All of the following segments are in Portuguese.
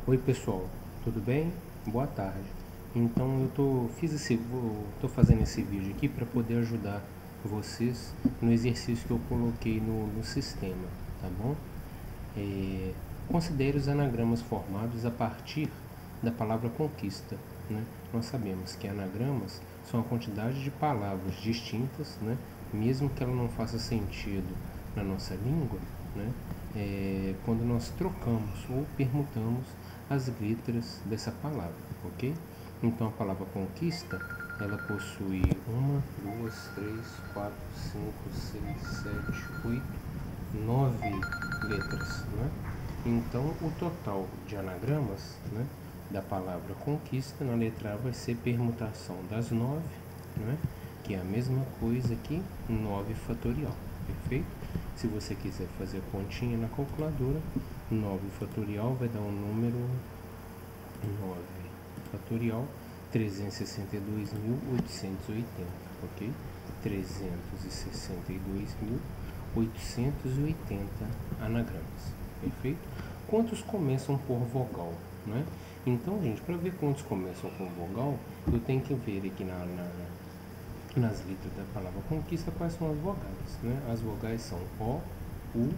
Oi pessoal, tudo bem? Boa tarde. Então tô fazendo esse vídeo aqui para poder ajudar vocês no exercício que eu coloquei no sistema, tá bom? Considere os anagramas formados a partir da palavra conquista, né? Nós sabemos que anagramas são a quantidade de palavras distintas, né? Mesmo que ela não faça sentido na nossa língua, né? Quando nós trocamos ou permutamos as letras dessa palavra, ok? Então a palavra conquista, ela possui uma, duas, três, quatro, cinco, seis, sete, oito, 9 letras, né? Então o total de anagramas, né, da palavra conquista na letra A vai ser permutação das 9, né, que é a mesma coisa que 9 fatorial, perfeito? Se você quiser fazer a continha na calculadora, 9 fatorial vai dar um número 9 fatorial 362.880, ok? 362.880 anagramas, perfeito? Quantos começam por vogal, né? Então, gente, para ver quantos começam com vogal, eu tenho que ver aqui nas letras da palavra conquista quais são as vogais, né? As vogais são O, U,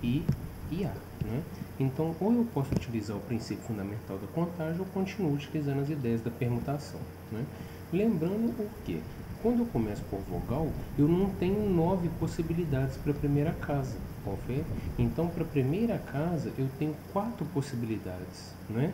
I e A, né? Então, ou eu posso utilizar o princípio fundamental da contagem ou continuo utilizando as ideias da permutação, né? Lembrando o que? Quando eu começo por vogal, eu não tenho 9 possibilidades para a primeira casa, confere? Então, para a primeira casa, eu tenho 4 possibilidades, né?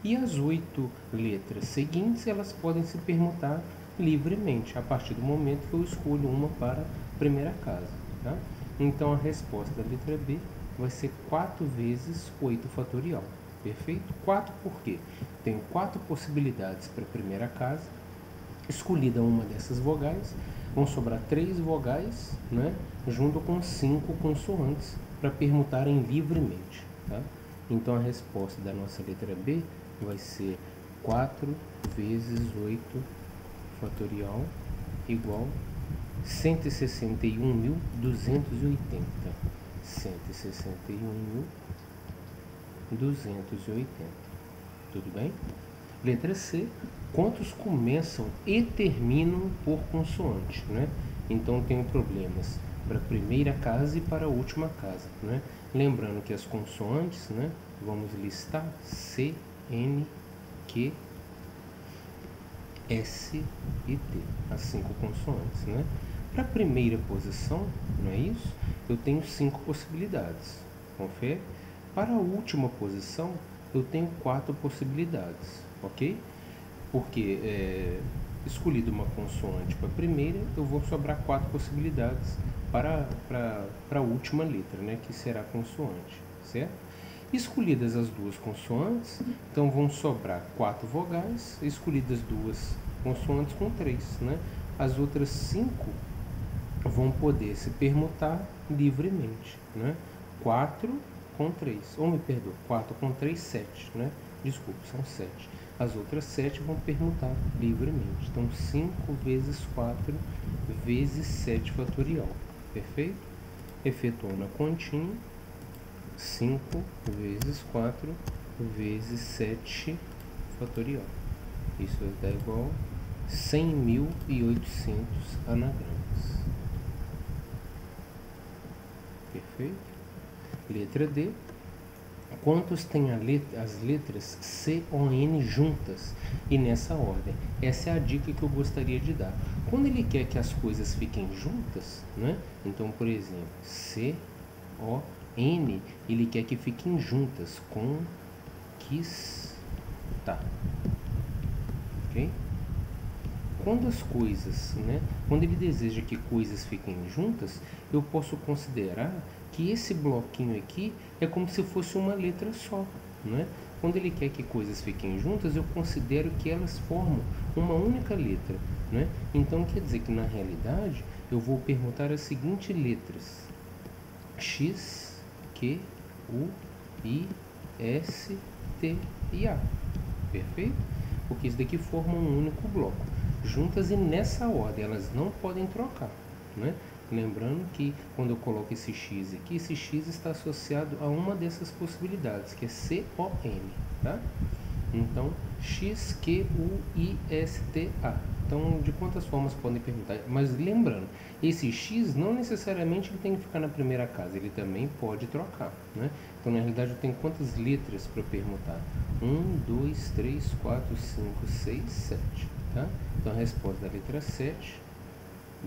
E as 8 letras seguintes, elas podem se permutar livremente, a partir do momento que eu escolho uma para a primeira casa, tá? Então, a resposta da letra B vai ser 4 vezes 8 fatorial, perfeito? 4 por quê? Tenho 4 possibilidades para a primeira casa, escolhida uma dessas vogais, vão sobrar 3 vogais, né, junto com 5 consoantes para permutarem livremente, tá? Então a resposta da nossa letra B vai ser 4 vezes 8 fatorial igual 161.280. 161.280. Tudo bem? Letra C. Quantos começam e terminam por consoante, né? Então tenho problemas para a primeira casa e para a última casa, né? Lembrando que as consoantes, né, vamos listar C, N, Q, S e T, as 5 consoantes, né? Para a primeira posição, não é isso? Eu tenho 5 possibilidades, confere? Para a última posição, eu tenho 4 possibilidades, ok? Porque escolhido uma consoante para a primeira, eu vou sobrar 4 possibilidades para a última letra, né, que será consoante, certo? Escolhidas as duas consoantes, então vão sobrar 4 vogais, escolhidas duas consoantes com 3, né? As outras 5 vão poder se permutar livremente, né? 4 com 3, ou me perdoa, 4 com 3, 7, né? Desculpa, são 7. As outras 7 vão permutar livremente. Então, 5 vezes 4 vezes 7 fatorial, perfeito? Efetuando a continha, 5 vezes 4 vezes 7 fatorial. Isso vai dar igual a 100.800 anagramas. Perfeito? Letra D. Quantos tem as letras C ou N juntas e nessa ordem? Essa é a dica que eu gostaria de dar. Quando ele quer que as coisas fiquem juntas, né? Então, por exemplo, C, O, N, ele quer que fiquem juntas, conquista, ok? Quando as coisas, né? Quando ele deseja que coisas fiquem juntas, eu posso considerar que esse bloquinho aqui é como se fosse uma letra só, né? Quando ele quer que coisas fiquem juntas, eu considero que elas formam uma única letra, né? Então quer dizer que na realidade eu vou permutar as seguintes letras: X, Q, U, I, S, T e A. Perfeito? Porque isso daqui forma um único bloco, juntas e nessa ordem, elas não podem trocar, né? Lembrando que quando eu coloco esse X aqui, esse X está associado a uma dessas possibilidades, que é C, O, N, tá? Então, XQUISTA. Então, de quantas formas podem perguntar? Mas lembrando, esse X não necessariamente ele tem que ficar na primeira casa, ele também pode trocar, né? Então, na realidade, eu tenho quantas letras para permutar? 1, 2, 3, 4, 5, 6, 7, tá? Então, a resposta da letra 7,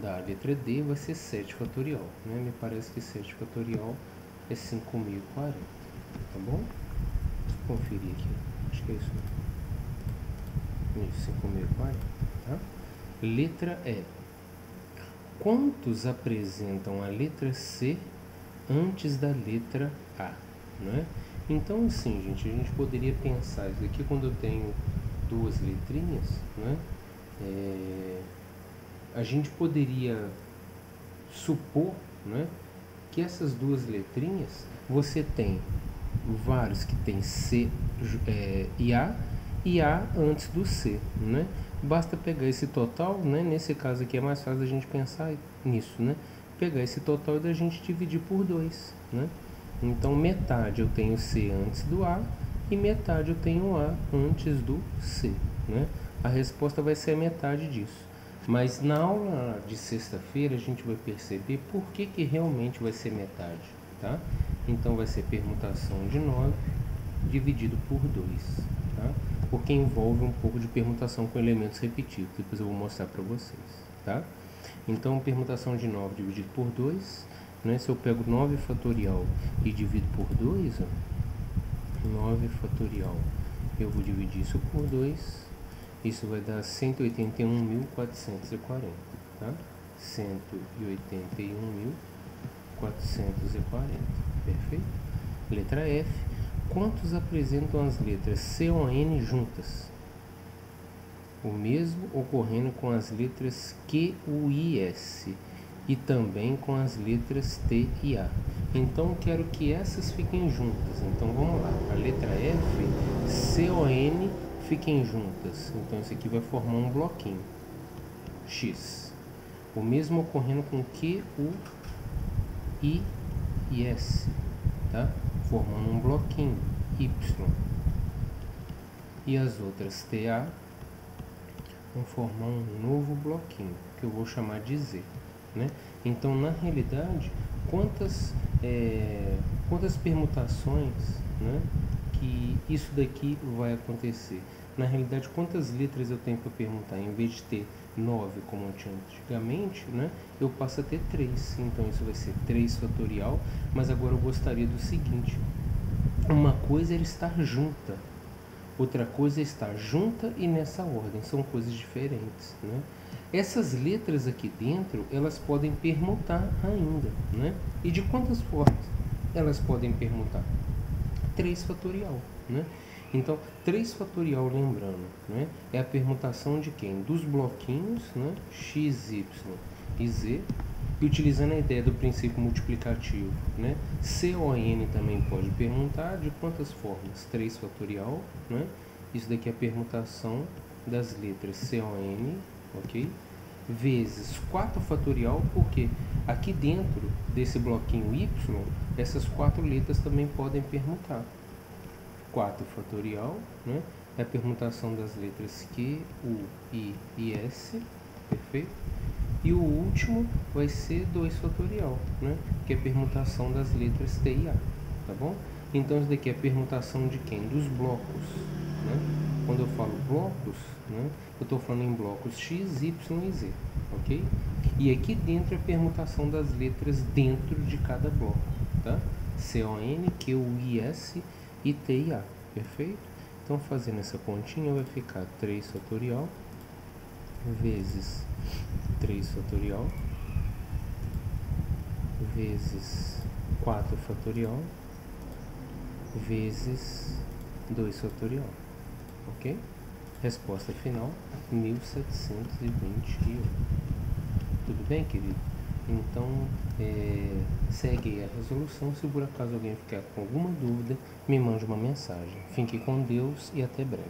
da letra D, vai ser 7 fatorial, né? Me parece que 7 fatorial é 5.040, tá bom? Deixa eu conferir aqui, acho que é isso. Isso, 5.040, tá? Letra E. Quantos apresentam a letra C antes da letra A, né? Então, assim, gente, a gente poderia pensar isso aqui quando eu tenho duas letrinhas, né? A gente poderia supor, né, que essas duas letrinhas, você tem vários que tem C e A antes do C, né? Basta pegar esse total, né? Nesse caso aqui é mais fácil a gente pensar nisso, né? Pegar esse total e da gente dividir por 2, né? Então, metade eu tenho C antes do A e metade eu tenho A antes do C, né? A resposta vai ser a metade disso. Mas na aula de sexta-feira a gente vai perceber por que realmente vai ser metade, tá? Então vai ser permutação de 9 dividido por 2, tá? Porque envolve um pouco de permutação com elementos repetidos, depois eu vou mostrar para vocês, tá? Então permutação de 9 dividido por 2, né? Se eu pego 9 fatorial e divido por 2, ó, 9 fatorial, eu vou dividir isso por 2, isso vai dar 181.440, tá? 181.440, perfeito? Letra F. Quantos apresentam as letras C ou N juntas? O mesmo ocorrendo com as letras Q, U e S e também com as letras T e A. Então, quero que essas fiquem juntas. Então, vamos lá. A letra F, C ou N fiquem juntas. Então, isso aqui vai formar um bloquinho. X. O mesmo ocorrendo com Q, U, I e S, tá? Formando um bloquinho. Y. E as outras TA vão formar um novo bloquinho, que eu vou chamar de Z, né? Então, na realidade, quantas permutações, né, que isso daqui vai acontecer? Na realidade, quantas letras eu tenho para permutar? Em vez de ter 9, como eu tinha antigamente, né, eu passo a ter 3. Então, isso vai ser 3 fatorial. Mas agora eu gostaria do seguinte: uma coisa é estar junta, outra coisa é estar junta e nessa ordem. São coisas diferentes, né? Essas letras aqui dentro, elas podem permutar ainda, né? E de quantas formas elas podem permutar? 3 fatorial, né? Então, 3 fatorial, lembrando, né, é a permutação de quem? Dos bloquinhos, né, x, y e z, e utilizando a ideia do princípio multiplicativo, né, C ou N também pode permutar. De quantas formas? 3 fatorial, né? Isso daqui é a permutação das letras C ou N, ok? Vezes 4 fatorial, porque aqui dentro desse bloquinho Y, essas 4 letras também podem permutar. 4 fatorial, né? É a permutação das letras Q, U, I e S, perfeito? E o último vai ser 2 fatorial, né? Que é a permutação das letras T e A, tá bom? Então, isso daqui é a permutação de quem? Dos blocos, né? Quando eu falo blocos, né, eu estou falando em blocos X, Y e Z, ok? E aqui dentro é a permutação das letras dentro de cada bloco, tá? C, O, N, Q, U, I, S e T e A, perfeito? Então, fazendo essa continha, vai ficar 3 fatorial vezes 3 fatorial vezes 4 fatorial vezes 2 fatorial, ok? Resposta final, 1721. Tudo bem, querido? Então, segue aí a resolução. Se por acaso alguém ficar com alguma dúvida, me mande uma mensagem. Fique com Deus e até breve.